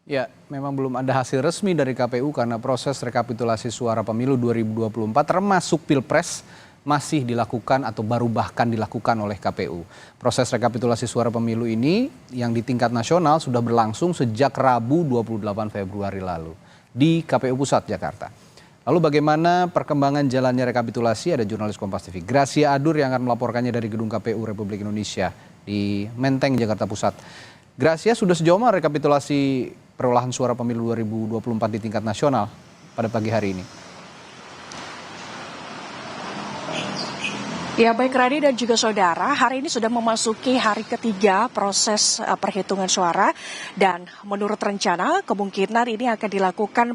Ya, memang belum ada hasil resmi dari KPU karena proses rekapitulasi suara pemilu 2024 termasuk Pilpres masih dilakukan atau baru bahkan dilakukan oleh KPU. Proses rekapitulasi suara pemilu ini yang di tingkat nasional sudah berlangsung sejak Rabu 28 Februari lalu di KPU Pusat Jakarta. Lalu bagaimana perkembangan jalannya rekapitulasi? Ada jurnalis Kompas TV Gracia Adur yang akan melaporkannya dari Gedung KPU Republik Indonesia di Menteng, Jakarta Pusat. Gracia, sudah sejauh mana rekapitulasi perolahan suara pemilu 2024 di tingkat nasional pada pagi hari ini? Ya, baik Radi dan juga saudara, hari ini sudah memasuki hari ketiga proses perhitungan suara dan menurut rencana kemungkinan ini akan dilakukan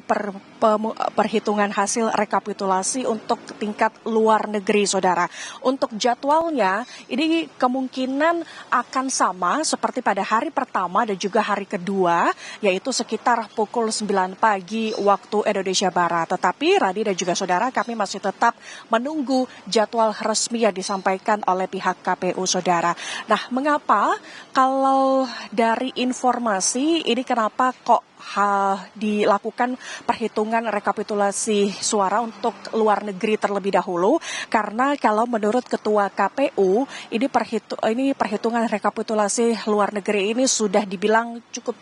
perhitungan hasil rekapitulasi untuk tingkat luar negeri, saudara. Untuk jadwalnya ini kemungkinan akan sama seperti pada hari pertama dan juga hari kedua, yaitu sekitar pukul 9 pagi waktu Indonesia Barat. Tetapi Radi dan juga saudara, kami masih tetap menunggu jadwal resmi yang disampaikan oleh pihak KPU, saudara. Nah, mengapa kalau dari informasi ini kenapa kok dilakukan perhitungan rekapitulasi suara untuk luar negeri terlebih dahulu? Karena kalau menurut Ketua KPU ini perhitungan rekapitulasi luar negeri ini sudah dibilang cukup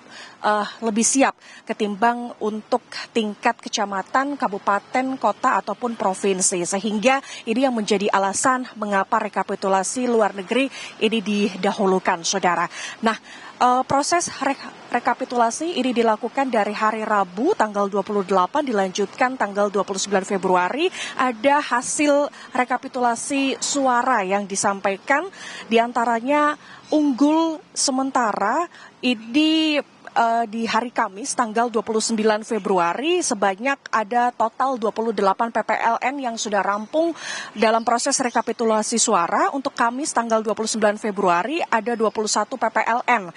lebih siap ketimbang untuk tingkat kecamatan, kabupaten, kota ataupun provinsi, sehingga ini yang menjadi alasan mengapa rekapitulasi luar negeri ini didahulukan, saudara. Nah, proses rekapitulasi ini dilakukan dari hari Rabu tanggal 28 dilanjutkan tanggal 29 Februari. Ada hasil rekapitulasi suara yang disampaikan, diantaranya unggul sementara ini di hari Kamis tanggal 29 Februari sebanyak ada total 28 PPLN yang sudah rampung dalam proses rekapitulasi suara. Untuk Kamis tanggal 29 Februari ada 21 PPLN.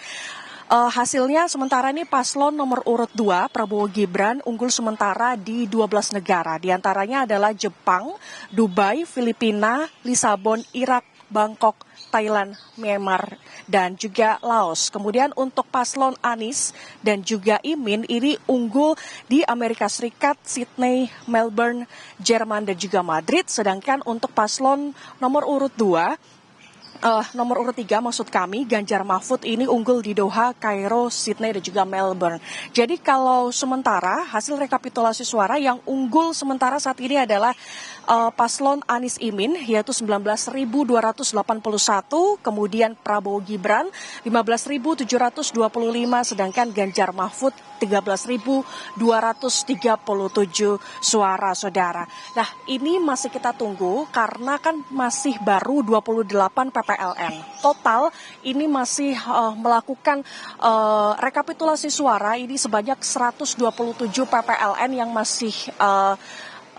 Hasilnya sementara ini paslon nomor urut 2 Prabowo Gibran unggul sementara di 12 negara. Di antaranya adalah Jepang, Dubai, Filipina, Lisabon, Irak, Bangkok, Thailand, Myanmar, dan juga Laos. Kemudian untuk paslon Anies dan juga Imin ini unggul di Amerika Serikat, Sydney, Melbourne, Jerman, dan juga Madrid. Sedangkan untuk paslon nomor urut 3 maksud kami, Ganjar Mahfud ini unggul di Doha, Kairo, Sydney, dan juga Melbourne. Jadi kalau sementara hasil rekapitulasi suara yang unggul sementara saat ini adalah paslon Anies Imin yaitu 19.281, kemudian Prabowo Gibran 15.725, sedangkan Ganjar Mahfud 13.237 suara, saudara. Nah, ini masih kita tunggu karena kan masih baru 28 PPLN. Total ini masih melakukan rekapitulasi suara ini sebanyak 127 PPLN yang masih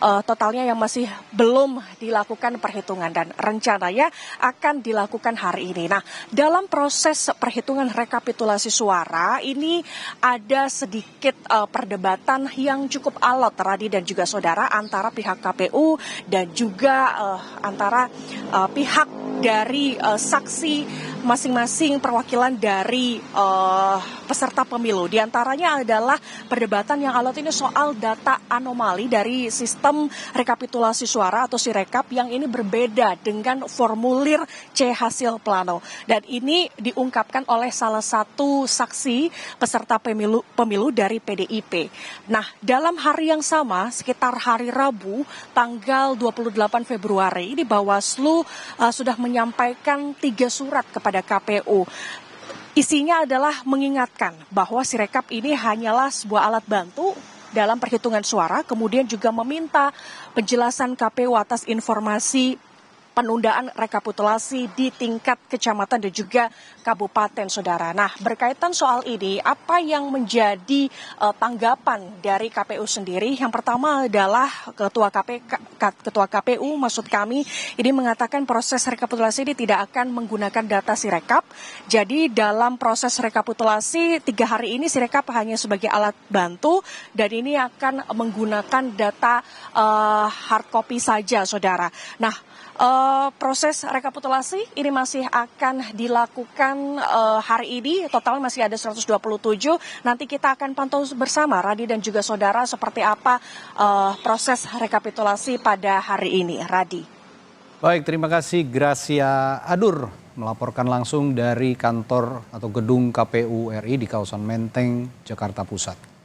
totalnya yang masih belum dilakukan perhitungan dan rencananya akan dilakukan hari ini. Nah, dalam proses perhitungan rekapitulasi suara ini ada sedikit perdebatan yang cukup alot, Radi dan juga saudara, antara pihak KPU dan juga antara pihak dari saksi masing-masing perwakilan dari peserta pemilu. Di antaranya adalah perdebatan yang alot ini soal data anomali dari sistem rekapitulasi suara atau Sirekap yang ini berbeda dengan formulir C hasil plano. Dan ini diungkapkan oleh salah satu saksi peserta pemilu dari PDIP. Nah, dalam hari yang sama, sekitar hari Rabu tanggal 28 Februari, ini Bawaslu sudah menyampaikan 3 surat kepada KPU. Isinya adalah mengingatkan bahwa Sirekap ini hanyalah sebuah alat bantu dalam perhitungan suara, kemudian juga meminta penjelasan KPU atas informasi penundaan rekapitulasi di tingkat kecamatan dan juga kabupaten, saudara. Nah, berkaitan soal ini, apa yang menjadi tanggapan dari KPU sendiri? Yang pertama adalah Ketua KPU, maksud kami, ini mengatakan proses rekapitulasi ini tidak akan menggunakan data Sirekap. Jadi dalam proses rekapitulasi 3 hari ini Sirekap hanya sebagai alat bantu dan ini akan menggunakan data hard copy saja, saudara. Nah, Proses rekapitulasi ini masih akan dilakukan hari ini, total masih ada 127. Nanti kita akan pantau bersama Radi dan juga saudara seperti apa proses rekapitulasi pada hari ini. Radi. Baik, terima kasih Gracia Adur melaporkan langsung dari kantor atau gedung KPU RI di kawasan Menteng, Jakarta Pusat.